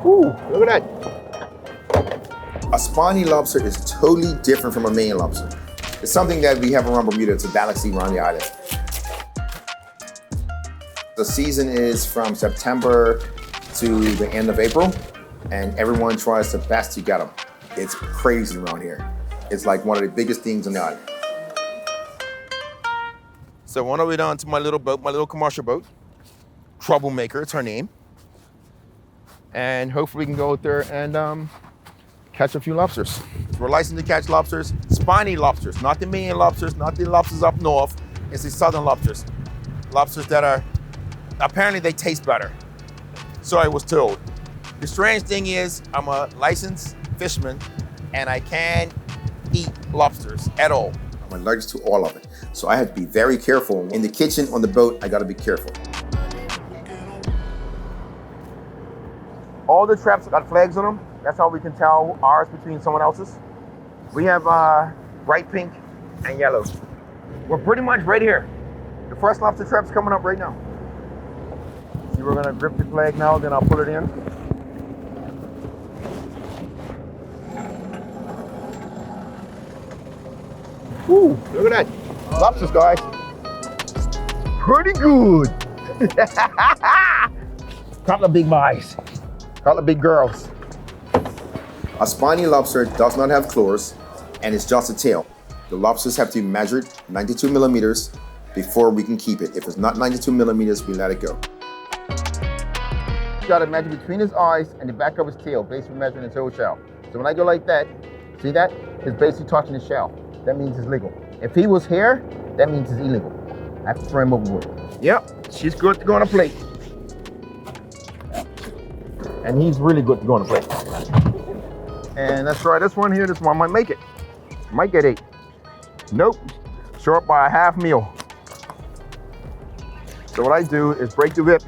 Ooh, look at that. A spiny lobster is totally different from a Maine lobster. It's something that we have around Bermuda. It's a delicacy around the island. The season is from September to the end of April, and everyone tries their best to get them. It's crazy around here. It's like one of the biggest things on the island. So on our way down to my little boat, my little commercial boat. Troublemaker, it's her name. And hopefully we can go out there and catch a few lobsters. We're licensed to catch lobsters, spiny lobsters, not the Maine lobsters, not the lobsters up north. It's the southern lobsters. Lobsters that are, apparently they taste better. So I was told. The strange thing is, I'm a licensed fisherman and I can't eat lobsters at all. I'm allergic to all of it. So I have to be very careful. In the kitchen, on the boat, I gotta be careful. All the traps got flags on them. That's how we can tell ours between someone else's. We have bright pink and yellow. We're pretty much right here. The first lobster trap's coming up right now. See, we're gonna grip the flag now, then I'll put it in. Ooh, look at that. Lobsters, guys. Pretty good. Couple of big boys. Couple of big girls. A spiny lobster does not have claws, and it's just a tail. The lobsters have to be measured 92 millimeters before we can keep it. If it's not 92 millimeters, we let it go. You gotta measure between his eyes and the back of his tail, basically measuring his whole shell. So when I go like that, see that? It's basically touching his shell. That means it's legal. If he was here, that means it's illegal. I have to throw him overboard. Yep, she's good to go on a plate. And he's really good to go on a plate. And let's try this one here. This one might make it. Might get 8. Nope, short by a half meal. So what I do is break the whip,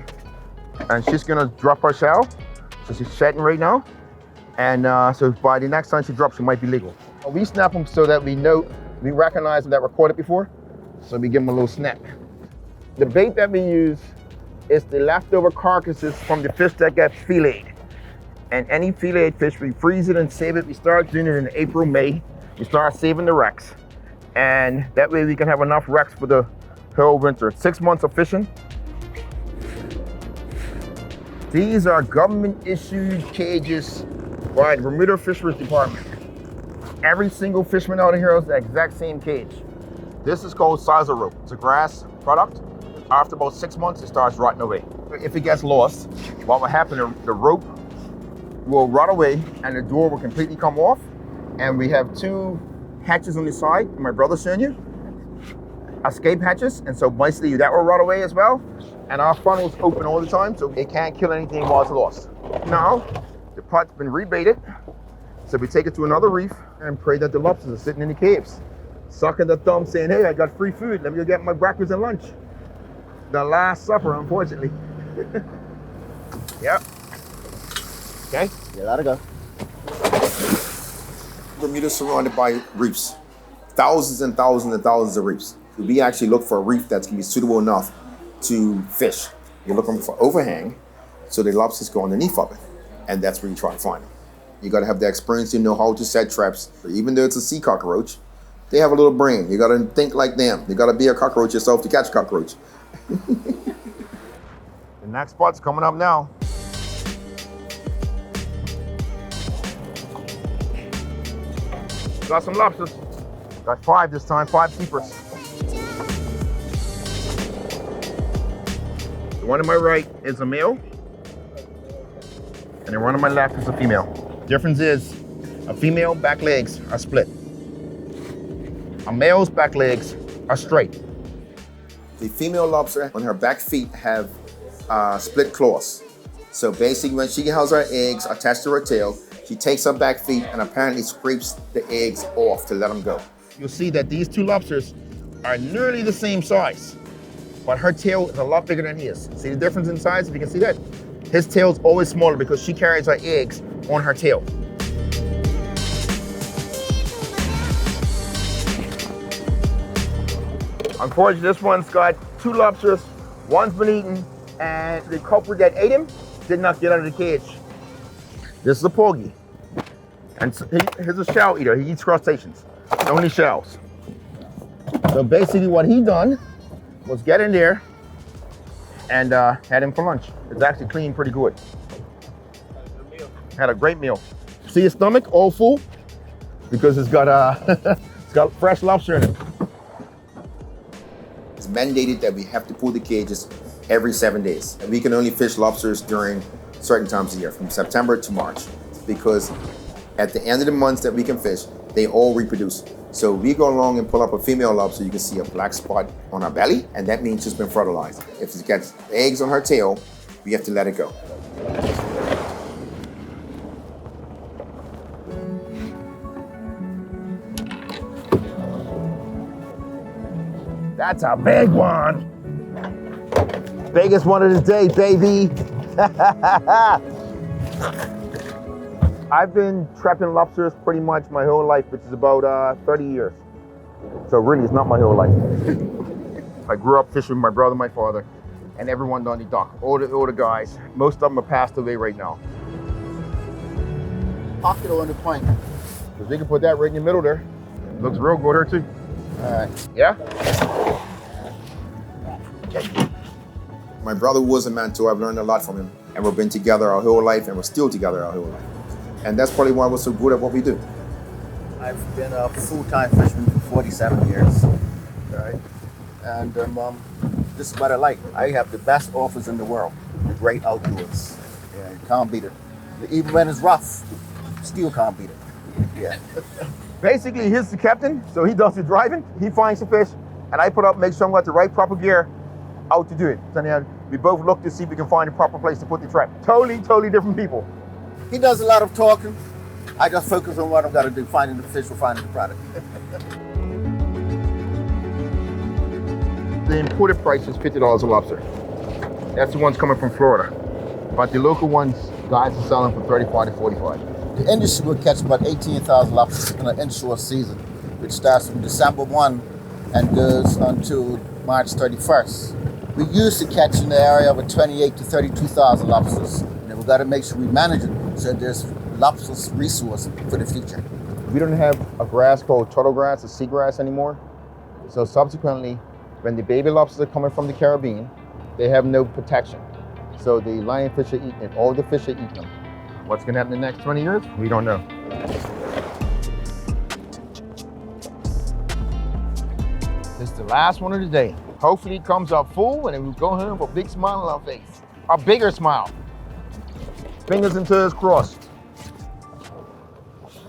and she's gonna drop her shell. So she's shedding right now. And so by the next time she drops, she might be legal. We snap them so that we know, we recognize that we're caught it before. So we give them a little snap. The bait that we use is the leftover carcasses from the fish that get filleted. And any filleted fish, we freeze it and save it. We start doing it in April, May. We start saving the wrecks. And that way we can have enough wrecks for the whole winter. 6 months of fishing. These are government issued cages by the Bermuda Fisheries Department. Every single fisherman out of here has the exact same cage. This is called sizer rope. It's a grass product. After about 6 months, it starts rotting away. If it gets lost, what will happen, the rope will rot away and the door will completely come off. And we have 2 hatches on the side, my brother's showing you, escape hatches. And so basically that will rot away as well. And our funnel's open all the time, so it can't kill anything while it's lost. Now, the pot's been rebaited. So we take it to another reef and pray that the lobsters are sitting in the caves, sucking the thumb saying, hey, I got free food. Let me go get my breakfast and lunch. The last supper, unfortunately. Yep. Okay, you let it go. Bermuda's surrounded by reefs. Thousands and thousands and thousands of reefs. We actually look for a reef that's gonna be suitable enough to fish. You're looking for overhang, so the lobsters go underneath of it. And that's where you try to find them. You gotta have the experience to know how to set traps. Even though it's a sea cockroach, they have a little brain. You gotta think like them. You gotta be a cockroach yourself to catch a cockroach. The next spot's coming up now. Got some lobsters. Got 5 this time, 5 keepers. The one on my right is a male, and the one on my left is a female. Difference is, a female back legs are split. A male's back legs are straight. The female lobster on her back feet have split claws. So basically when she has her eggs attached to her tail, she takes her back feet and apparently scrapes the eggs off to let them go. You'll see that these 2 lobsters are nearly the same size, but her tail is a lot bigger than his. See the difference in size, if you can see that? His tail's always smaller because she carries her eggs on her tail. Unfortunately, this one's got 2 lobsters, one's been eaten, and the culprit that ate him did not get out of the cage. This is a porgy. And he's a shell eater. He eats crustaceans, only shells. So basically what he done was get in there and had him for lunch. It's actually clean pretty good. Had a great meal. See his stomach all full? Because it's got it's got fresh lobster in it. It's mandated that we have to pull the cages every 7 days. And we can only fish lobsters during certain times of the year, from September to March. Because at the end of the months that we can fish, they all reproduce. So we go along and pull up a female lobster, you can see a black spot on her belly, and that means she's been fertilized. If it gets eggs on her tail, we have to let it go. That's a big one. Biggest one of the day, baby. I've been trapping lobsters pretty much my whole life, which is about 30 years. So really, it's not my whole life. I grew up fishing with my brother, my father, and everyone on the dock. All the guys. Most of them are passed away right now. Pocket on the point. Because we can put that right in the middle there. Looks real good there too. All right. Yeah? Okay. My brother was a mentor. I've learned a lot from him. And we've been together our whole life, and we're still together our whole life. And that's probably why we're so good at what we do. I've been a full-time fisherman for 47 years. Right? And this is what I like. I have the best offers in the world. The great outdoors. Yeah, you can't beat it. Even when it's rough, still can't beat it. Yeah. Basically, he's the captain, so he does the driving. He finds the fish, and I make sure I've got the right proper gear out to do it. So then we both look to see if we can find the proper place to put the trap. Totally different people. He does a lot of talking. I just focus on what I've got to do, finding the fish or finding the product. The imported price is $50 a lobster. That's the ones coming from Florida. But the local ones, guys are selling for $35 to $45. The industry will catch about 18,000 lobsters in an inshore season, which starts from December 1 and goes until March 31st. We used to catch in the area of 28 to 32,000 lobsters. And we've got to make sure we manage it so there's lobsters resource for the future. We don't have a grass called turtle grass or seagrass anymore. So subsequently, when the baby lobsters are coming from the Caribbean, they have no protection. So the lionfish are eating it, all the fish are eating them. What's gonna happen in the next 20 years? We don't know. This is the last one of the day. Hopefully it comes up full and then we'll go home with a big smile on our face. A bigger smile. Fingers and toes crossed.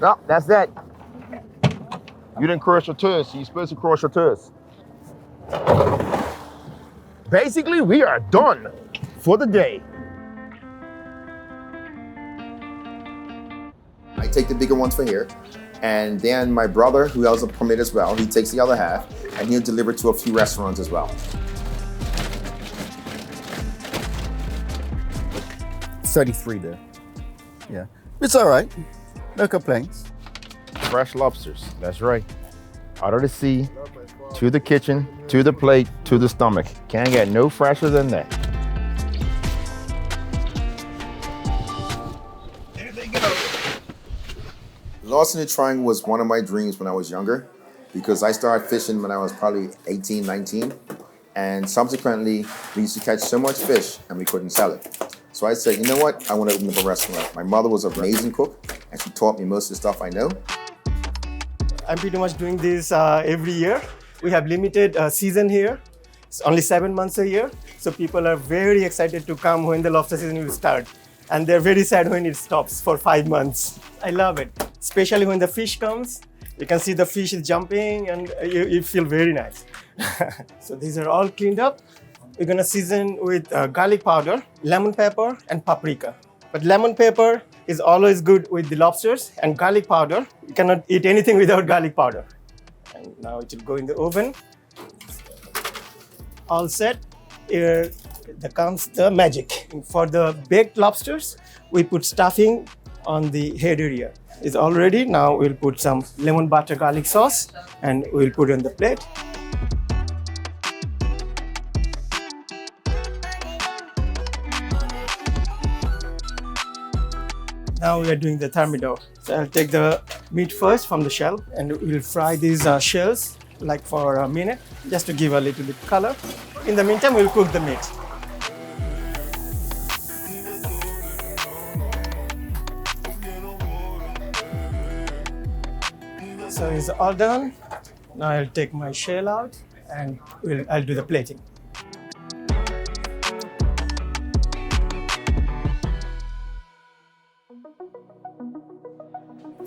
No, that's that. You didn't cross your toes, so you're supposed to cross your toes. Basically, we are done for the day. I take the bigger ones for here, and then my brother, who has a permit as well, he takes the other half, and he'll deliver to a few restaurants as well. 33 there. Yeah, it's all right. No complaints. Fresh lobsters, that's right. Out of the sea, to the kitchen, to the plate, to the stomach. Can't get no fresher than that. There they go. Lost in the Triangle was one of my dreams when I was younger, because I started fishing when I was probably 18, 19. And subsequently, we used to catch so much fish and we couldn't sell it. So I said, you know what? I want to open up a restaurant. My mother was an amazing cook, and she taught me most of the stuff I know. I'm pretty much doing this every year. We have limited season here. It's only 7 months a year. So people are very excited to come when the lobster season will start. And they're very sad when it stops for 5 months. I love it, especially when the fish comes. You can see the fish is jumping and you feel very nice. So these are all cleaned up. We're gonna season with garlic powder, lemon pepper, and paprika. But lemon pepper is always good with the lobsters, and garlic powder, you cannot eat anything without garlic powder. And now it will go in the oven. All set. Here comes the magic. For the baked lobsters, we put stuffing on the head area. It's all ready. Now we'll put some lemon butter garlic sauce and we'll put it on the plate. Now we are doing the thermidor. So I'll take the meat first from the shell and we'll fry these shells like for a minute just to give a little bit color. In the meantime, we'll cook the meat. So it's all done. Now I'll take my shell out and I'll do the plating.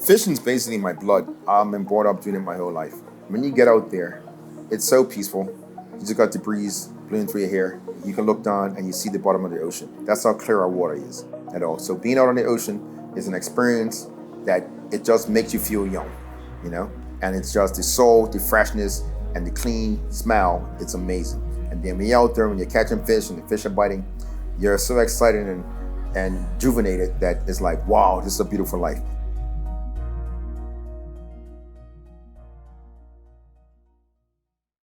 Fishing's basically my blood. I've been brought up doing it my whole life. When you get out there, it's so peaceful. You just got the breeze blowing through your hair. You can look down and you see the bottom of the ocean. That's how clear our water is at all. So being out on the ocean is an experience that it just makes you feel young, you know? And it's just the soul, the freshness, and the clean smell. It's amazing. And then when you're out there, when you're catching fish and the fish are biting, you're so excited and rejuvenated that it's like, wow, this is a beautiful life.